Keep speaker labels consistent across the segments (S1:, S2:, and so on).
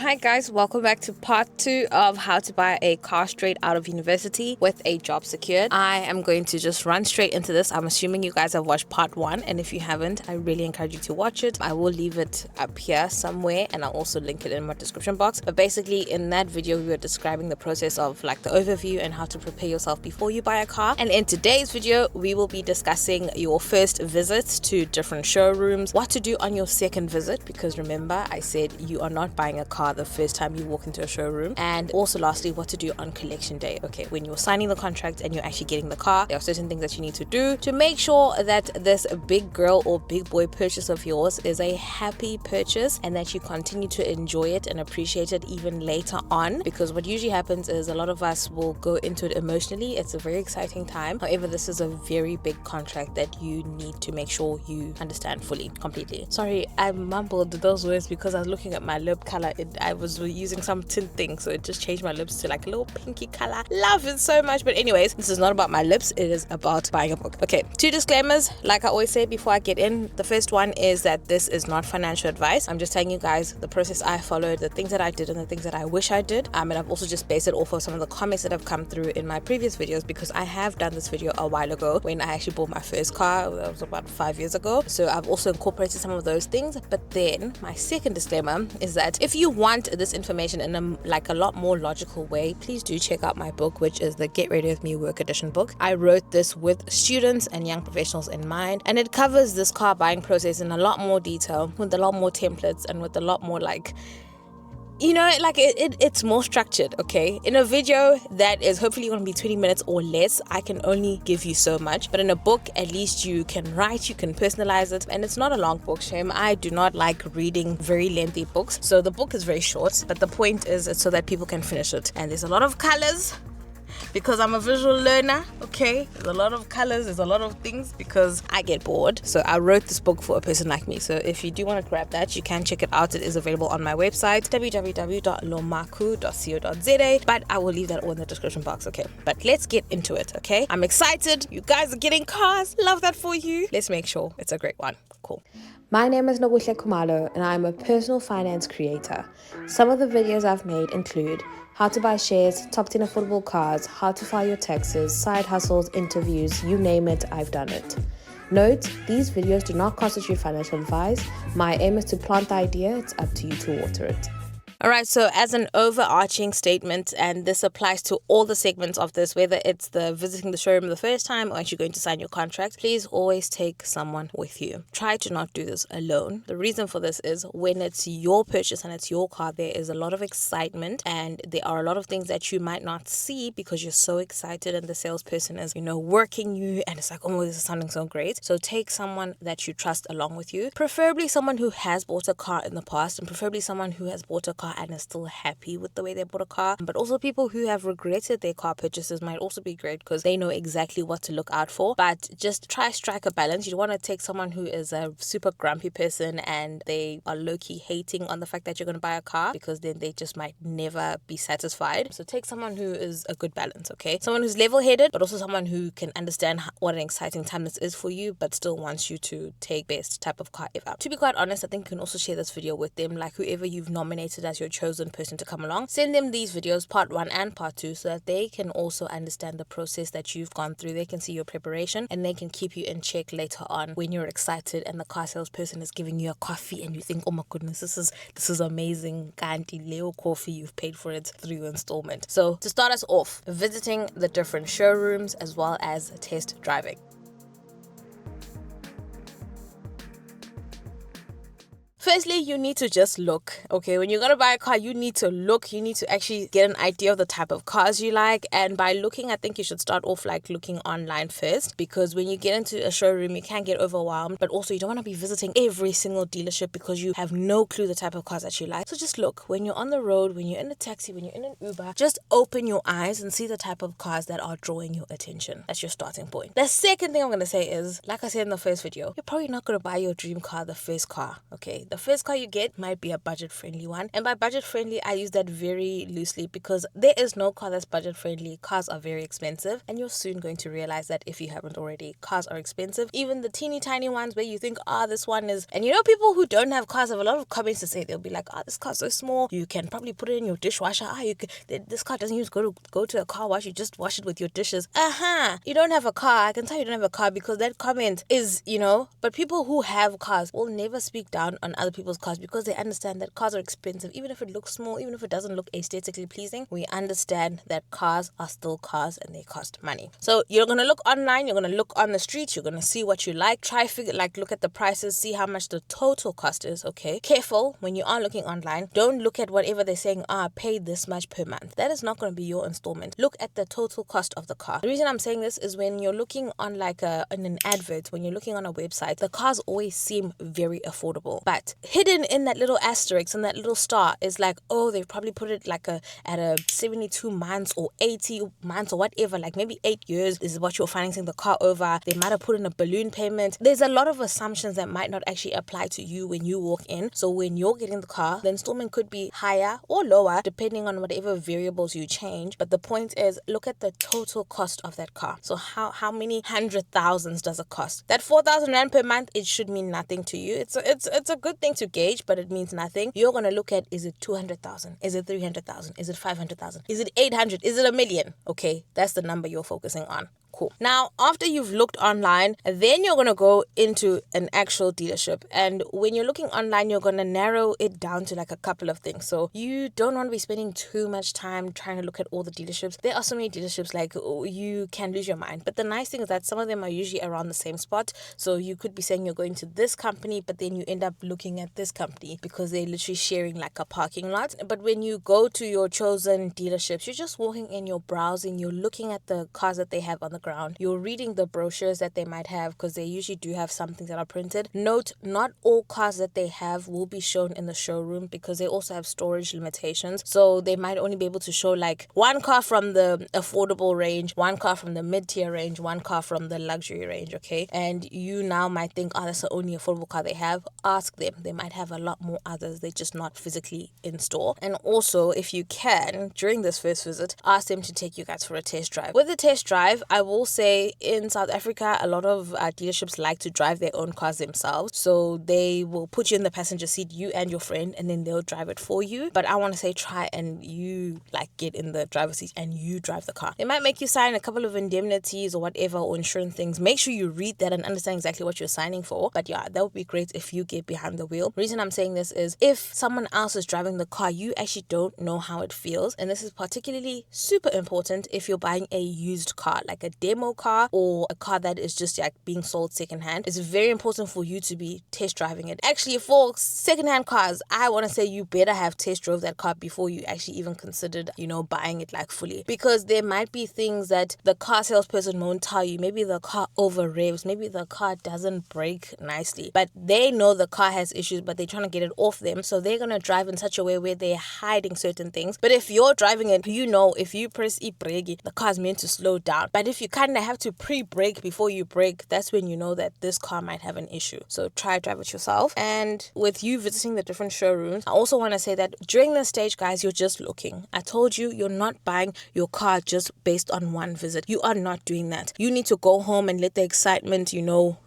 S1: Hi guys, welcome back to part 2 of how to buy a car straight out of university with a job secured. I am going to just run straight into this. I'm assuming you guys have watched part 1, and if you haven't, I really encourage you to watch it. I will leave it up here somewhere and I'll also link it in my description box. But basically in that video we were describing the process of like the overview and how to prepare yourself before you buy a car. And in today's video we will be discussing your first visits to different showrooms, what to do on your second visit, because remember I said you are not buying a car the first time you walk into a showroom, and also lastly what to do on collection day. Okay, when you're signing the contract and you're actually getting the car, there are certain things that you need to do to make sure that this big girl or big boy purchase of yours is a happy purchase and that you continue to enjoy it and appreciate it even later on. Because what usually happens is a lot of us will go into it emotionally. It's a very exciting time. However, this is a very big contract that you need to make sure you understand fully, completely. Sorry, I mumbled those words because I was looking at my lip color. I was using some tint thing, so it just changed my lips to like a little pinky color. Love it so much. But anyways, this is not about my lips, it is about buying a book. Okay, 2 disclaimers like I always say before I get in. The first one is that this is not financial advice. I'm just telling you guys the process I followed, the things that I did and the things that I wish I did, and I've also just based it off of some of the comments that have come through in my previous videos, because I have done this video a while ago when I actually bought my first car. That was about 5 years ago, so I've also incorporated some of those things. But then my second disclaimer is that if you want this information in a lot more logical way, please do check out my book, which is the Get Ready With Me Work Edition book. I wrote this with students and young professionals in mind, and it covers this car buying process in a lot more detail, with a lot more templates and with a lot more it's more structured. Okay, in a video that is hopefully going to be 20 minutes or less, I can only give you so much, but in a book at least you can write, you can personalize it, and it's not a long book. Shame, I do not like reading very lengthy books, so the book is very short, but the point is it's so that people can finish it. And there's a lot of colors because I'm a visual learner. Okay, there's a lot of colors, there's a lot of things because I get bored. So I wrote this book for a person like me. So if you do want to grab that, you can check it out. It is available on my website, www.lomaku.co.za, but I will leave that all in the description box. Okay, but let's get into it. Okay, I'm excited. You guys are getting cars. Love that for you. Let's make sure it's a great one. Cool. My name is Nokuhle, and I'm a personal finance creator. Some of the videos I've made include how to buy shares, top 10 affordable cars, how to file your taxes, side hustles, interviews, you name it, I've done it. Note, these videos do not constitute financial advice. My aim is to plant the idea, it's up to you to water it. Alright, so as an overarching statement, and this applies to all the segments of this, whether it's the visiting the showroom the first time or actually going to sign your contract, please always take someone with you. Try to not do this alone. The reason for this is when it's your purchase and it's your car, there is a lot of excitement and there are a lot of things that you might not see because you're so excited and the salesperson is, working you and it's like, oh, this is sounding so great. So take someone that you trust along with you, preferably someone who has bought a car in the past and preferably someone who has bought a car and is still happy with the way they bought a car. But also people who have regretted their car purchases might also be great because they know exactly what to look out for. But just try strike a balance. You don't want to take someone who is a super grumpy person and they are low-key hating on the fact that you're going to buy a car, because then they just might never be satisfied. So take someone who is a good balance, okay? Someone who's level-headed, but also someone who can understand what an exciting time this is for you, but still wants you to take best type of car ever. To be quite honest, I think you can also share this video with them, like whoever you've nominated as your chosen person to come along. Send them these videos, part 1 and part 2, so that they can also understand the process that you've gone through. They can see your preparation and they can keep you in check later on when you're excited and the car salesperson is giving you a coffee and you think, oh my goodness, this is amazing. Kanti Leo coffee, you've paid for it through installment. So to start us off, visiting the different showrooms as well as test driving. Firstly, you need to just look, okay? When you're going to buy a car, you need to look. You need to actually get an idea of the type of cars you like. And by looking, I think you should start off like looking online first, because when you get into a showroom, you can get overwhelmed. But also, you don't want to be visiting every single dealership because you have no clue the type of cars that you like. So just look. When you're on the road, when you're in a taxi, when you're in an Uber, just open your eyes and see the type of cars that are drawing your attention. That's your starting point. The second thing I'm going to say is, like I said in the first video, you're probably not going to buy your dream car the first car, okay? The first car you get might be a budget-friendly one. And by budget-friendly, I use that very loosely because there is no car that's budget-friendly. Cars are very expensive, and you're soon going to realize that if you haven't already. Cars are expensive. Even the teeny tiny ones where you think, this one is... And people who don't have cars have a lot of comments to say. They'll be like, this car's so small. You can probably put it in your dishwasher. This car doesn't use go to a car wash. You just wash it with your dishes. You don't have a car. I can tell you don't have a car because that comment is, But people who have cars will never speak down on other people's cars because they understand that cars are expensive. Even if it looks small, even if it doesn't look aesthetically pleasing, we understand that cars are still cars and they cost money. So you're going to look online, you're going to look on the street, you're going to see what you like, look at the prices, see how much the total cost is, okay? Careful when you are looking online. Don't look at whatever they're saying, pay this much per month. That is not going to be your installment. Look at the total cost of the car. The reason I'm saying this is when you're looking on in an advert, when you're looking on a website, the cars always seem very affordable. But hidden in that little asterisk and that little star is they've probably put it at a 72 months or 80 months or whatever, maybe 8 years. This is what you're financing the car over. They might have put in a balloon payment. There's a lot of assumptions that might not actually apply to you when you walk in. So when you're getting the car, the installment could be higher or lower depending on whatever variables you change. But the point is, look at the total cost of that car. So how many hundred thousands does it cost? That 4,000 rand per month, it should mean nothing to you. It's a good thing to gauge, but it means nothing. You're going to look at, is it 200,000? Is it 300,000? Is it 500,000? Is it 800? Is it a million? Okay, that's the number you're focusing on. Cool. Now, after you've looked online, then you're going to go into an actual dealership. And when you're looking online, you're going to narrow it down to a couple of things. So you don't want to be spending too much time trying to look at all the dealerships. There are so many dealerships, you can lose your mind. But the nice thing is that some of them are usually around the same spot. So you could be saying you're going to this company, but then you end up looking at this company because they're literally sharing a parking lot. But when you go to your chosen dealerships, you're just walking in, you're browsing, you're looking at the cars that they have on the ground. You're reading the brochures that they might have because they usually do have some things that are printed. Note, not all cars that they have will be shown in the showroom because they also have storage limitations. So they might only be able to show one car from the affordable range, one car from the mid-tier range, one car from the luxury range, okay? And you now might think, that's the only affordable car they have. Ask them. They might have a lot more others. They're just not physically in store. And also, if you can, during this first visit, ask them to take you guys for a test drive. With the test drive, I will say in South Africa, a lot of dealerships like to drive their own cars themselves. So they will put you in the passenger seat, you and your friend, and then they'll drive it for you. But I want to say try and you get in the driver's seat and you drive the car. They might make you sign a couple of indemnities or whatever, or insurance things. Make sure you read that and understand exactly what you're signing for. But yeah, that would be great if you get behind the wheel. The reason I'm saying this is if someone else is driving the car, you actually don't know how it feels. And this is particularly super important if you're buying a used car, like a demo car or a car that is just being sold secondhand. It's very important for you to be test driving it. Actually, for secondhand cars, I want to say you better have test drove that car before you actually even considered, buying it fully. Because there might be things that the car salesperson won't tell you. Maybe the car over revs, maybe the car doesn't brake nicely, but they know the car has issues, but they're trying to get it off them. So they're going to drive in such a way where they're hiding certain things. But if you're driving it, if you press e-brake, the car's meant to slow down. But if you kind of have to pre-brake before you brake, that's when you know that this car might have an issue. So try drive it yourself. And with you visiting the different showrooms, I also want to say that during this stage, guys, you're just looking. I told you, you're not buying your car just based on one visit. You are not doing that. You need to go home and let the excitement,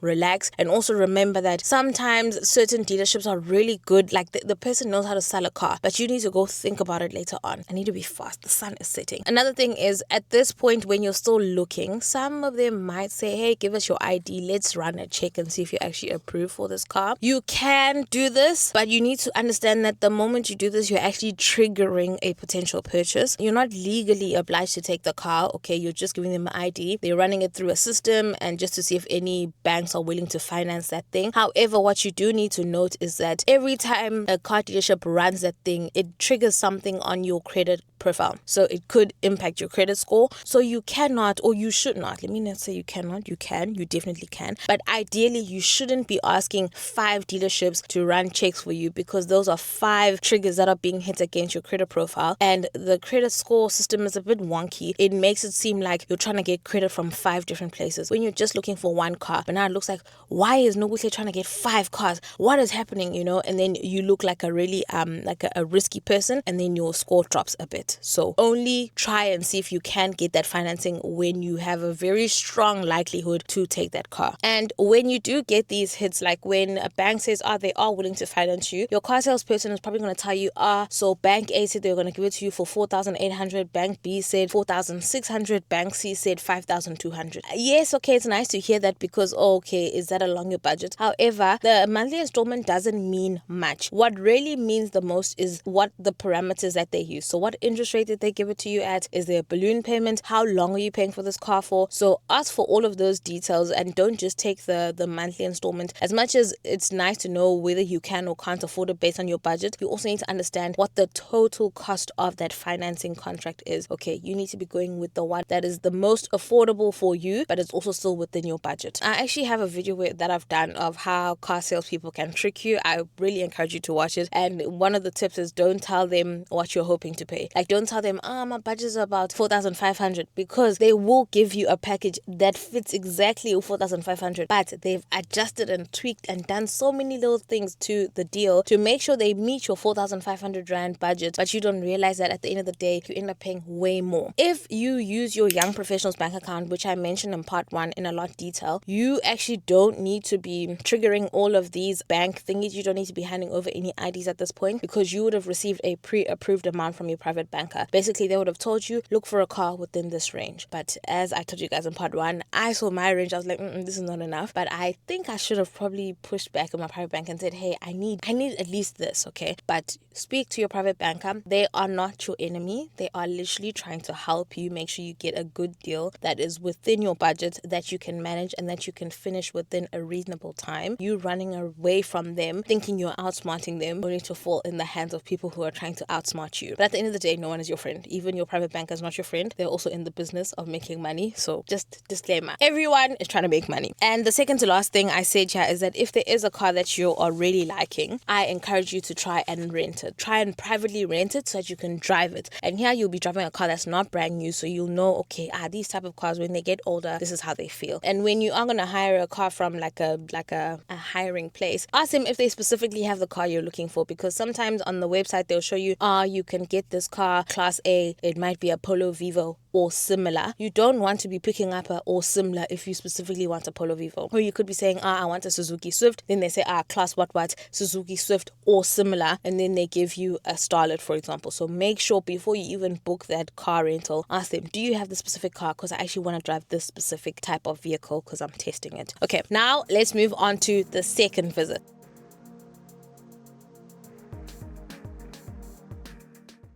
S1: relax. And also remember that sometimes certain dealerships are really good. The person knows how to sell a car, but you need to go think about it later on. I need to be fast. The sun is setting. Another thing is, at this point, when you're still looking, some of them might say, hey, give us your ID. Let's run a check and see if you're actually approved for this car. You can do this, but you need to understand that the moment you do this, you're actually triggering a potential purchase. You're not legally obliged to take the car, okay? You're just giving them an ID. They're running it through a system and just to see if any banks are willing to finance that thing. However, what you do need to note is that every time a car dealership runs that thing, it triggers something on your credit profile. So it could impact your credit score. So you cannot, or you should not, let me not say you cannot, you can, you definitely can. But ideally, you shouldn't be asking 5 dealerships to run checks for you, because those are 5 triggers that are being hit against your credit profile. And the credit score system is a bit wonky. It makes it seem like you're trying to get credit from 5 different places when you're just looking for one car. But now it looks like, why is Nokuhle trying to get 5 cars? What is happening, And then you look like a really like a risky person, and then your score drops a bit. So only try and see if you can get that financing when you have a very strong likelihood to take that car. And when you do get these hits, like when a bank says, they are willing to finance you, your car salesperson is probably going to tell you, so bank A said they were going to give it to you for 4,800, bank B said 4,600, bank C said 5,200. Yes, okay, it's nice to hear that, because okay, is that along your budget? However, the monthly installment doesn't mean much. What really means the most is what the parameters that they use. So what interest rate did they give it to you at? Is there a balloon payment? How long are you paying for this car for? So ask for all of those details, and don't just take the monthly installment. As much as it's nice to know whether you can or can't afford it based on your budget, you also need to understand what the total cost of that financing contract is. Okay, you need to be going with the one that is the most affordable for you, but it's also still within your budget. I actually have a video that I've done of how car salespeople can trick you. I really encourage you to watch it. And one of the tips is, don't tell them what you're hoping to pay. Like, don't tell them, my budget is about 4,500, because they will give you a package that fits exactly 4,500, but they've adjusted and tweaked and done so many little things to the deal to make sure they meet your 4,500 rand budget, but you don't realize that at the end of the day, you end up paying way more. If you use your young professionals bank account, which I mentioned in part 1 in a lot of detail, you actually don't need to be triggering all of these bank thingies. You don't need to be handing over any IDs at this point, because you would have received a pre-approved amount from your private banker. Basically, they would have told you, look for a car within this range. But as I told you guys in part 1, I saw my range. I was like, this is not enough. But I think I should have probably pushed back on my private bank and said, hey, I need at least this, okay? But speak to your private banker. They are not your enemy. They are literally trying to help you make sure you get a good deal that is within your budget, that you can manage, and that you can finish within a reasonable time. You running away from them, thinking you're outsmarting them, only to fall in the hands of people who are trying to outsmart you. But at the end of the day, no one is your friend. Even your private banker is not your friend. They're also in the business of making money. So just disclaimer, everyone is trying to make money. And the second to last thing I said here is that if there is a car that you are really liking, I encourage you to try and rent it. Try and privately rent it so that you can drive it. And here you'll be driving a car that's not brand new, so you'll know, okay, these type of cars, when they get older, this is how they feel. And when you are going to hire a car from like a hiring place, ask them if they specifically have the car you're looking for, because sometimes on the website they'll show you, you can get this car class A. It might be a Polo Vivo or similar. You don't want to be picking up a or similar if you specifically want a Polo Vivo. Or you could be saying, I want a Suzuki Swift. Then they say, class what, Suzuki Swift or similar. And then they give you a Starlet, for example. So make sure before you even book that car rental, ask them, do you have the specific car? Because I actually want to drive this specific type of vehicle because I'm testing it. Okay, now let's move on to the second visit.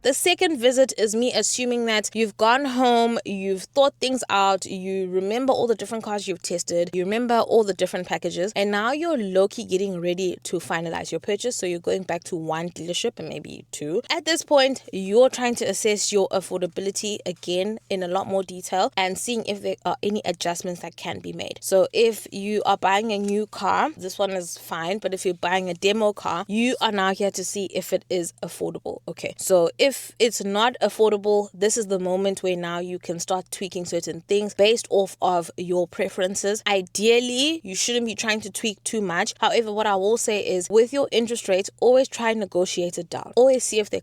S1: The second visit is me assuming that you've gone home, you've thought things out, you remember all the different cars you've tested, you remember all the different packages, and now you're low-key getting ready to finalize your purchase. So you're going back to one dealership and maybe 2. At this point, you're trying to assess your affordability again in a lot more detail and seeing if there are any adjustments that can be made. So if you are buying a new car, this one is fine, but if you're buying a demo car, you are now here to see if it is affordable. Okay, so if it's not affordable, this is the moment where now you can start tweaking certain things based off of your preferences. Ideally, you shouldn't be trying to tweak too much. However, what I will say is with your interest rates, always try and negotiate it down. Always see if they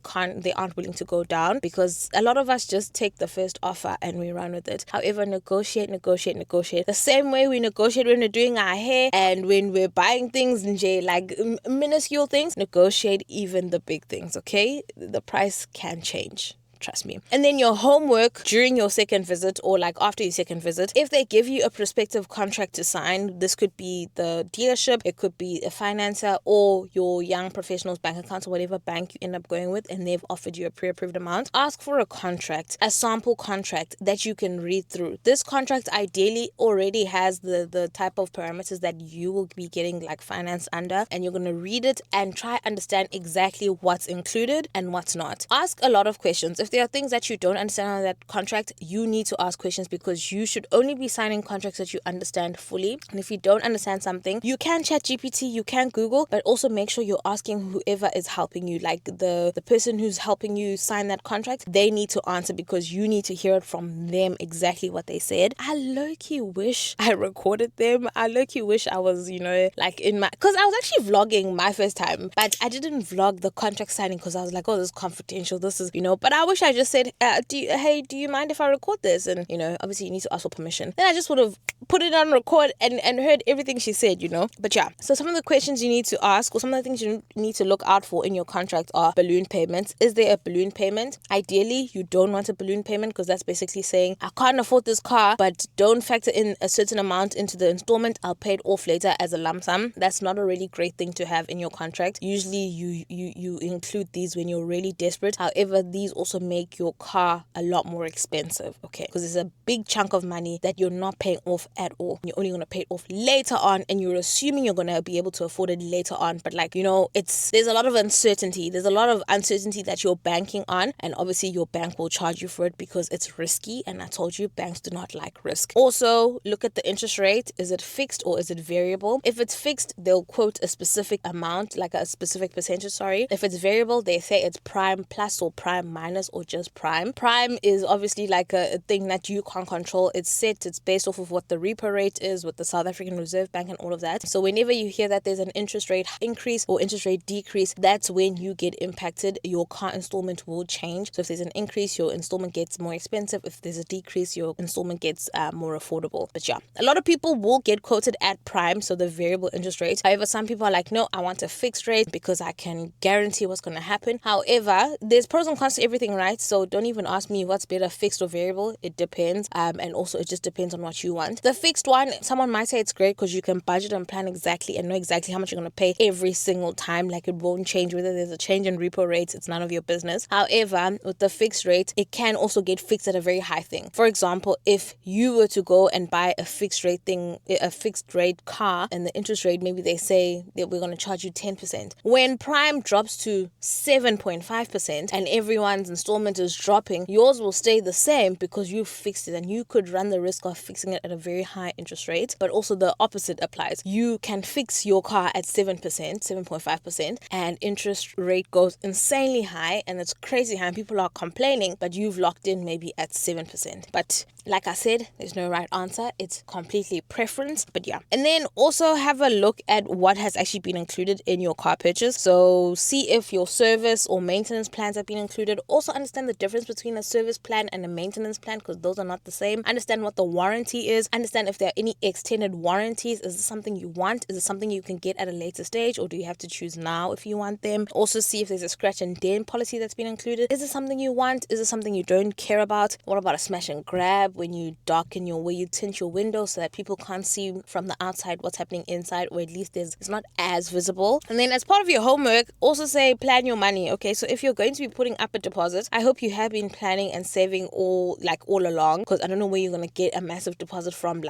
S1: aren't willing to go down, because a lot of us just take the first offer and we run with it. However, negotiate. The same way we negotiate when we're doing our hair and when we're buying things, like minuscule things, negotiate even the big things, okay? The price can change. Trust me. And then your homework during your second visit, or like after your second visit, if they give you a prospective contract to sign, this could be the dealership, it could be a financer, or your young professionals bank account, or whatever bank you end up going with, and they've offered you a pre-approved amount. Ask for a contract, a sample contract that you can read through. This contract ideally already has the type of parameters that you will be getting like finance under, and you're going to read it and try understand exactly what's included and what's not. Ask a lot of questions. If there are things that you don't understand on that contract, you need to ask questions, because you should only be signing contracts that you understand fully. And if you don't understand something, you can chat GPT, you can Google, but also make sure you're asking whoever is helping you, like the person who's helping you sign that contract. They need to answer, because you need to hear it from them exactly what they said. I low-key wish I recorded them. I low-key wish I was, like in my, because I was actually vlogging my first time, but I didn't vlog the contract signing because I was like, oh, this is confidential, this is, but I wish I just said, do you mind if I record this? And, obviously you need to ask for permission. Then I just would have put it on record and heard everything she said, But yeah, so some of the questions you need to ask, or some of the things you need to look out for in your contract, are balloon payments. Is there a balloon payment? Ideally, you don't want a balloon payment, because that's basically saying, I can't afford this car, but don't factor in a certain amount into the installment. I'll pay it off later as a lump sum. That's not a really great thing to have in your contract. Usually you include these when you're really desperate. However, these also make your car a lot more expensive, okay? Because it's a big chunk of money that you're not paying off at all. You're only going to pay it off later on, and you're assuming you're going to be able to afford it later on. But there's a lot of uncertainty. There's a lot of uncertainty that you're banking on, and obviously your bank will charge you for it because it's risky. And I told you, banks do not like risk. Also, look at the interest rate. Is it fixed or is it variable? If it's fixed, they'll quote a specific amount, like a specific percentage, sorry. If it's variable, they say it's prime plus or prime minus or just prime. Prime is obviously like a thing that you can't control. It's set, it's based off of what the repo rate is with the South African Reserve Bank and all of that. So whenever you hear that there's an interest rate increase or interest rate decrease, that's when you get impacted. Your car installment will change. So if there's an increase, your installment gets more expensive. If there's a decrease, your installment gets more affordable. But yeah, a lot of people will get quoted at prime, so the variable interest rate. However, some people are like, no, I want a fixed rate because I can guarantee what's going to happen. However, there's pros and cons to everything, right? So don't even ask me what's better, fixed or variable. It depends. And also it just depends on what you want. The fixed one, someone might say it's great because you can budget and plan exactly and know exactly how much you're going to pay every single time. Like, it won't change. Whether there's a change in repo rates, it's none of your business. However, with the fixed rate, it can also get fixed at a very high thing. For example, if you were to go and buy a fixed rate car, and the interest rate, maybe they say that we're going to charge you 10%. When prime drops to 7.5% and everyone's installment is dropping, yours will stay the same because you fixed it, and you could run the risk of fixing it at a very high interest rate. But also the opposite applies. You can fix your car at 7.5%, and interest rate goes insanely high, and it's crazy high, and people are complaining, but you've locked in maybe at 7%. But like I said, there's no right answer. It's completely preference. But yeah. And then also have a look at what has actually been included in your car purchase. So see if your service or maintenance plans have been included. Also understand the difference between a service plan and a maintenance plan, because those are not the same. Understand what the warranty is. Understand if there are any extended warranties. Is this something you want? Is it something you can get at a later stage, or do you have to choose now if you want them? Also see if there's a scratch and dent policy that's been included. Is it something you want? Is it something you don't care about? What about a smash and grab when you darken where you tint your window so that people can't see from the outside what's happening inside, or at least it's not as visible? And then as part of your homework, also say plan your money. Okay, so if you're going to be putting up a deposit, I hope you have been planning and saving all along, because I don't know where you're going to get a massive deposit from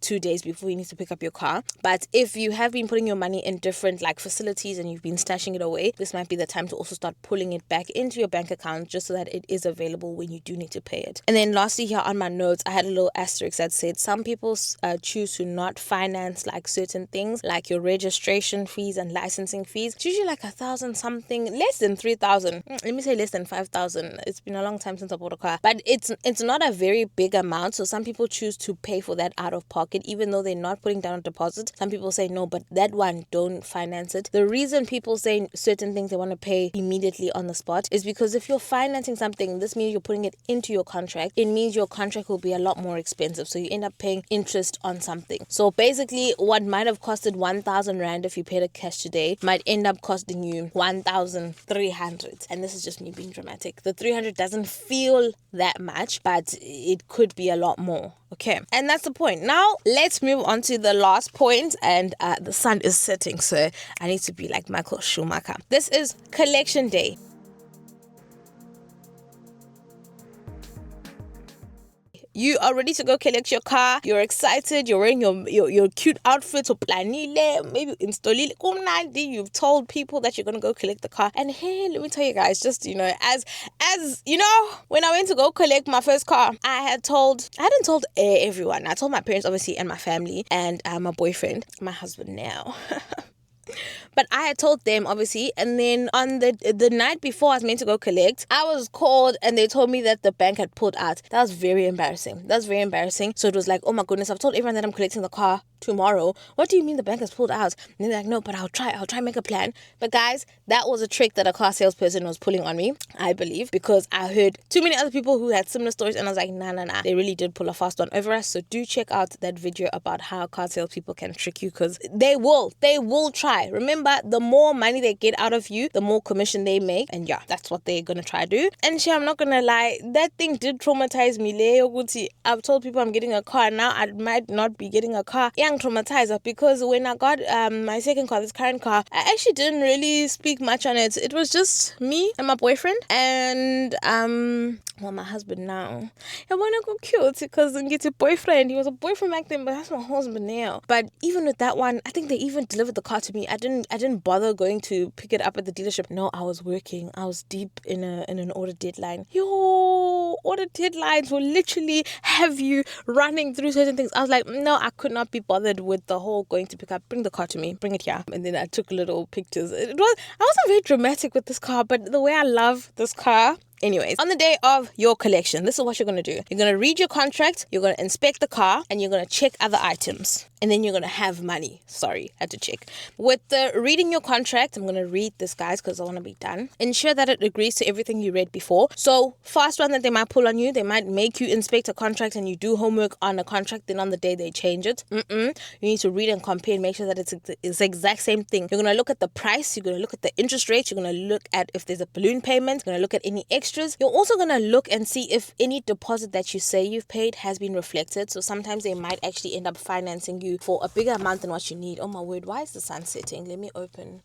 S1: 2 days before you need to pick up your car. But if you have been putting your money in different facilities and you've been stashing it away, this might be the time to also start pulling it back into your bank account, just so that it is available when you do need to pay it. And then lastly, here on my notes, I had a little asterisk that said some people choose to not finance certain things, like your registration fees and licensing fees. It's usually 1,000 something, less than 3,000. Let me say less than 5,000. It's been a long time since I bought a car, but it's not a very big amount. So some people choose to pay for that out of pocket, even though they're not putting down a deposit. Some people say no, but that one, don't finance it. The reason people say certain things they want to pay immediately on the spot is because if you're financing something, this means you're putting it into your contract. It means your contract will be a lot more expensive, so you end up paying interest on something. So basically, what might have costed 1,000 rand if you paid it cash today might end up costing you 1,300. And this is just me being dramatic. The 300 doesn't feel that much, but it could be a lot more. Okay, and that's the point. Now let's move on to the last point, and the sun is setting, so I need to be like Michael Schumacher. This is collection day. you are ready to go collect your car. You're excited. You're wearing your cute outfit. Maybe installile. You've told people that you're going to go collect the car. And hey, let me tell you guys, just, as you know, when I went to go collect my first car, I hadn't told everyone. I told my parents, obviously, and my family, and my boyfriend, my husband now. But I had told them, obviously, and then on the night before I was meant to go collect, I was called and they told me that the bank had pulled out. That was very embarrassing. So it was like, oh my goodness, I've told everyone that I'm collecting the car tomorrow. What do you mean the bank has pulled out? And they're like, no, but I'll try and make a plan. But guys, that was a trick that a car salesperson was pulling on me, I believe, because I heard too many other people who had similar stories, and I was like, nah. They really did pull a fast one over us. So do check out that video about how car salespeople can trick you, because they will try. Remember, the more money they get out of you, the more commission they make. And yeah, that's what they're gonna try to do. And I'm not gonna lie, that thing did traumatize me. I've told people I'm getting a car. Now I might not be getting a car. Traumatizer, because when I got my second car, this current car, I actually didn't really speak much on it. It was just me and my boyfriend and my husband now. I wanna go cute because I get a boyfriend. He was a boyfriend back then, but that's my husband now. But even with that one, I think they even delivered the car to me. I didn't bother going to pick it up at the dealership. No, I was working. I was deep in an order deadline. Order deadlines will literally have you running through certain things. I was like, no, I could not be bothered with the whole going to pick up. Bring the car to me. Bring it here. And then I took little pictures. I wasn't very dramatic with this car, but the way I love this car. Anyways, on the day of your collection, this is what you're going to do. You're going to read your contract, you're going to inspect the car, and you're going to check other items. And then you're going to have money. Sorry, I had to check. With the reading your contract, I'm going to read this, guys, because I want to be done. Ensure that it agrees to everything you read before. So, fast one that they might pull on you, they might make you inspect a contract and you do homework on a contract, then on the day they change it. You need to read and compare and make sure that it's the exact same thing. You're going to look at the price, you're going to look at the interest rate, you're going to look at if there's a balloon payment, you're going to look at any extras. You're also going to look and see if any deposit that you say you've paid has been reflected. So sometimes they might actually end up financing you for a bigger amount than what you need. Oh my word, why is the sun setting? Let me open.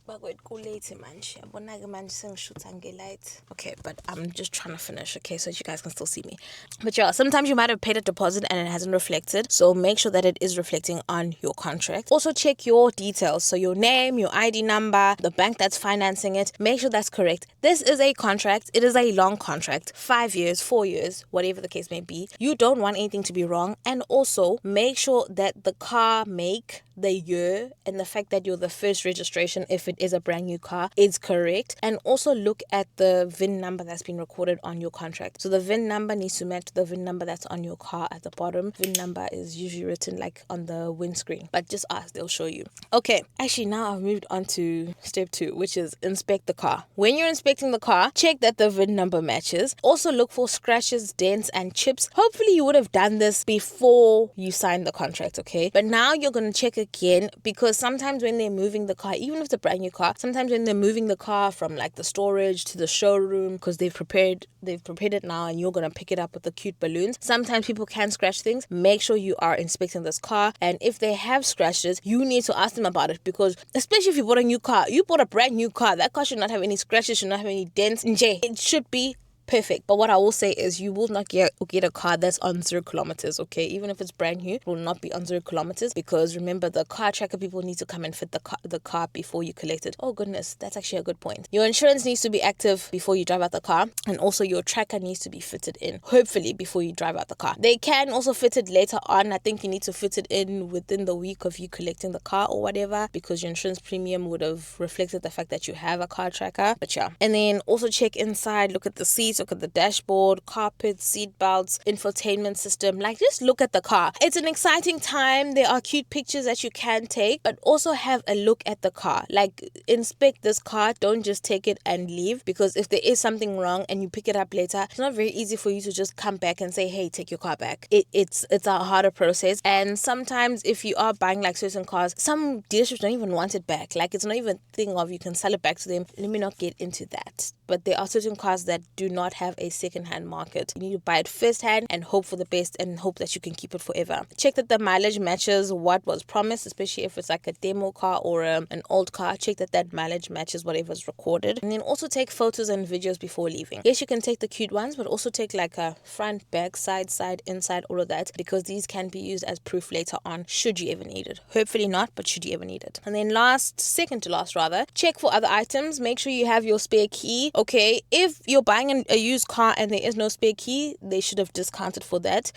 S1: Okay, but I'm just trying to finish, okay, so you guys can still see me. But yeah, sometimes you might have paid a deposit and it hasn't reflected. So make sure that it is reflecting on your contract. Also check your details. So your name, your ID number, the bank that's financing it. Make sure that's correct. This is a contract. It is a long contract. 5 years, 4 years, whatever the case may be. You don't want anything to be wrong. And also make sure that the car make, the year, and the fact that you're the first registration, if it is a brand new car, is correct. And also look at the VIN number that's been recorded on your contract. So the VIN number needs to match the VIN number that's on your car at the bottom. VIN number is usually written like on the windscreen, but just ask, they'll show you. Okay, actually now I've moved on to step 2, which is inspect the car. When you're inspecting the car, check that the VIN number matches. Also look for scratches, dents, and chips. Hopefully you would have done this before you signed the contract, okay? But now you're going to check again, because sometimes when they're moving the car, even if it's a brand new car, sometimes when they're moving the car from like the storage to the showroom, because they've prepared it now and you're going to pick it up with the cute balloons, sometimes people can scratch things. Make sure you are inspecting this car, and if they have scratches, you need to ask them about it, because especially if you bought a new car, you bought a brand new car, that car should not have any scratches, should not have any dents. It should be perfect. But what I will say is you will not get a car that's on 0 kilometers, okay? Even if it's brand new, it will not be on 0 kilometers, because remember, the car tracker people need to come and fit the car before you collect it. Oh goodness, that's actually a good point. Your insurance needs to be active before you drive out the car, and also your tracker needs to be fitted in, hopefully, before you drive out the car. They can also fit it later on. I think you need to fit it in within the week of you collecting the car or whatever, because your insurance premium would have reflected the fact that you have a car tracker. But yeah, and then also check inside, look at the seats, look at the dashboard, carpets, seat belts, infotainment system. Like, just look at the car. It's an exciting time. There are cute pictures that you can take, but also have a look at the car. Like, inspect this car. Don't just take it and leave, because if there is something wrong and you pick it up later, it's not very easy for you to just come back and say, hey, take your car back. It's a harder process. And sometimes if you are buying like certain cars, some dealerships don't even want it back. Like, it's not even a thing of you can sell it back to them. Let me not get into that. but there are certain cars that do not have a second-hand market. You need to buy it first-hand and hope for the best and hope that you can keep it forever. Check that the mileage matches what was promised, especially if it's like a demo car or an old car. Check that mileage matches whatever's recorded. And then also take photos and videos before leaving. Yes, you can take the cute ones, but also take like a front, back, side, inside, all of that, because these can be used as proof later on should you ever need it. Hopefully not, but should you ever need it. And then second to last, check for other items. Make sure you have your spare key. Okay, if you're buying a used car and there is no spare key, they should have discounted for that.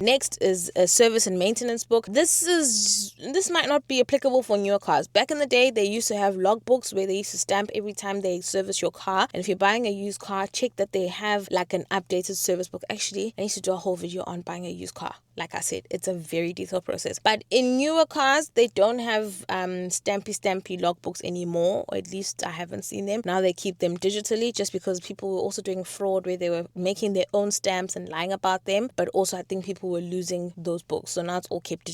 S1: Next is a service and maintenance book. This might not be applicable for newer cars. Back in the day, they used to have logbooks where they used to stamp every time they service your car. And if you're buying a used car, check that they have like an updated service book. Actually, I need to do a whole video on buying a used car. Like I said, it's a very detailed process. But in newer cars, they don't have stampy logbooks anymore, or at least I haven't seen them. Now they keep them digitally, just because people were also doing fraud where they were making their own stamps and lying about them. But also I think people were losing those books. So now it's all kept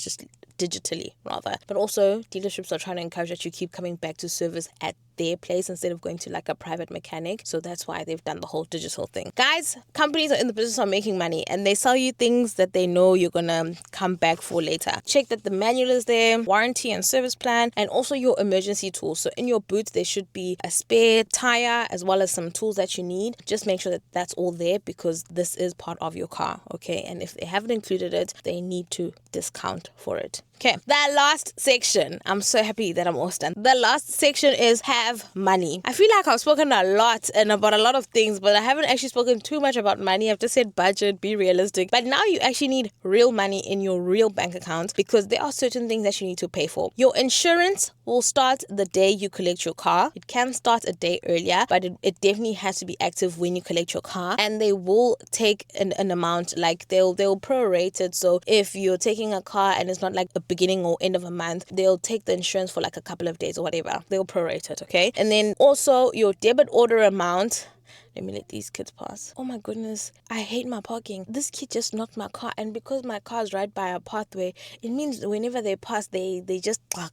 S1: digitally rather. But also dealerships are trying to encourage that you keep coming back to service at their place instead of going to like a private mechanic. So that's why they've done the whole digital thing. Guys, companies are in the business of making money, and they sell you things that they know you're gonna come back for later. Check that the manual is there, warranty and service plan, and also your emergency tools. So in your boot there should be a spare tire as well as some tools that you need. Just make sure that that's all there, because this is part of your car, okay? And if they haven't included it, they need to discount for it. Okay, that last section, I'm so happy that I'm almost done. The last section is have money. I feel like I've spoken a lot and about a lot of things, but I haven't actually spoken too much about money. I've just said budget, be realistic. But now you actually need real money in your real bank account, because there are certain things that you need to pay for. Your insurance will start the day you collect your car. It can start a day earlier, but it definitely has to be active when you collect your car. And they will take an amount, like they'll prorate it. So if you're taking a car and it's not like a beginning or end of a month, they'll take the insurance for like a couple of days or whatever. They'll prorate it, okay? And then also your debit order amount. Let me let these kids pass. Oh my goodness, I hate my parking. This kid just knocked my car, and because my car is right by a pathway, it means whenever they pass, they just at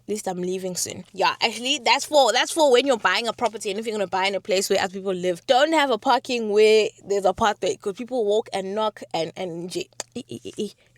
S1: least I'm leaving soon. Yeah, actually, that's for when you're buying a property, and if you're going to buy in a place where other people live, don't have a parking where there's a pathway, because people walk and knock and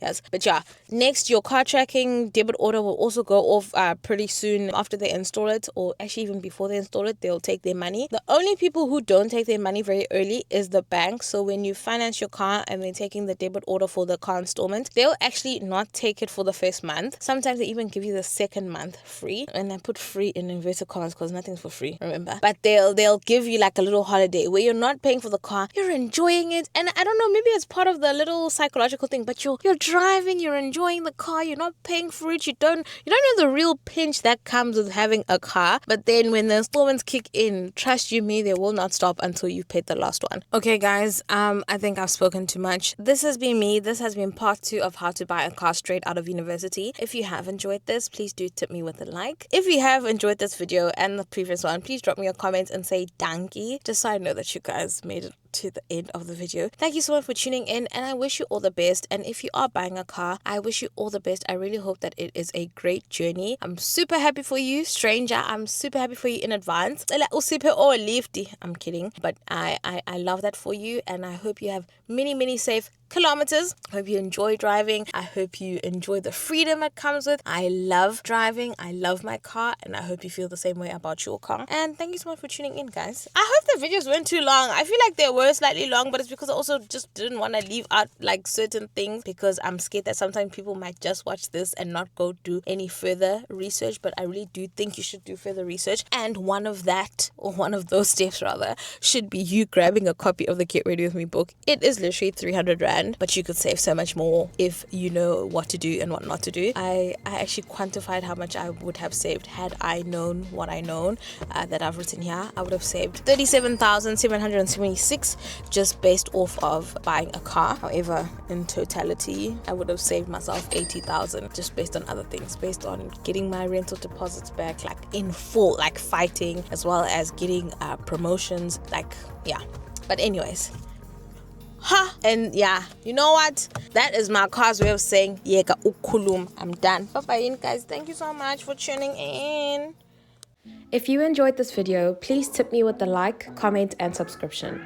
S1: yes. But yeah, next, your car tracking debit order will also go off pretty soon after they install it, or actually even before they install it, they'll take their money. The only people who don't take their money very early is the bank. So when you finance your car and they're taking the debit order for the car installment, they'll actually not take it for the first month. Sometimes they even give you the second month free, and I put free in inverted commas because nothing's for free, remember. But they'll give you like a little holiday where you're not paying for the car, you're enjoying it. And I don't know, maybe it's part of the little psychological thing, but you're driving, you're enjoying the car, you're not paying for it, you don't know the real pinch that comes with having a car. But then when the installments kick in, trust you me, they will not stop until you've paid the last one. Okay guys, I think I've spoken too much. This has been me. This has been part 2 of how to buy a car straight out of university. If you have enjoyed this, please do tip me with a like. If you have enjoyed this video and the previous one, please drop me a comment and say dankie, just so I know that you guys made it to the end of the video. Thank you so much for tuning in, and I wish you all the best. And if you are buying a car, I wish you all the best. I really hope that it is a great journey. I'm super happy for you, stranger. I'm super happy for you in advance. I'm kidding, but I love that for you, and I hope you have many safe kilometers. I hope you enjoy driving. I hope you enjoy the freedom it comes with. I love driving. I love my car, and I hope you feel the same way about your car. And thank you so much for tuning in, guys. I hope the videos weren't too long. I feel like they were slightly long, but it's because I also just didn't want to leave out like certain things, because I'm scared that sometimes people might just watch this and not go do any further research. But I really do think you should do further research, and one of those steps rather should be you grabbing a copy of the Get Ready With Me book. It is literally 300 Rand, but you could save so much more if you know what to do and what not to do. I actually quantified how much I would have saved had I known what I know that I've written here. I would have saved 37,776 just based off of buying a car. However, in totality, I would have saved myself 80,000 just based on other things, based on getting my rental deposits back like in full, like fighting, as well as getting promotions, like yeah. But anyways, and yeah, you know what, that is my car's way of saying yeka ukulum. I'm done. Bye bye guys, thank you so much for tuning in. If you enjoyed this video, please tip me with a like, comment, and subscription.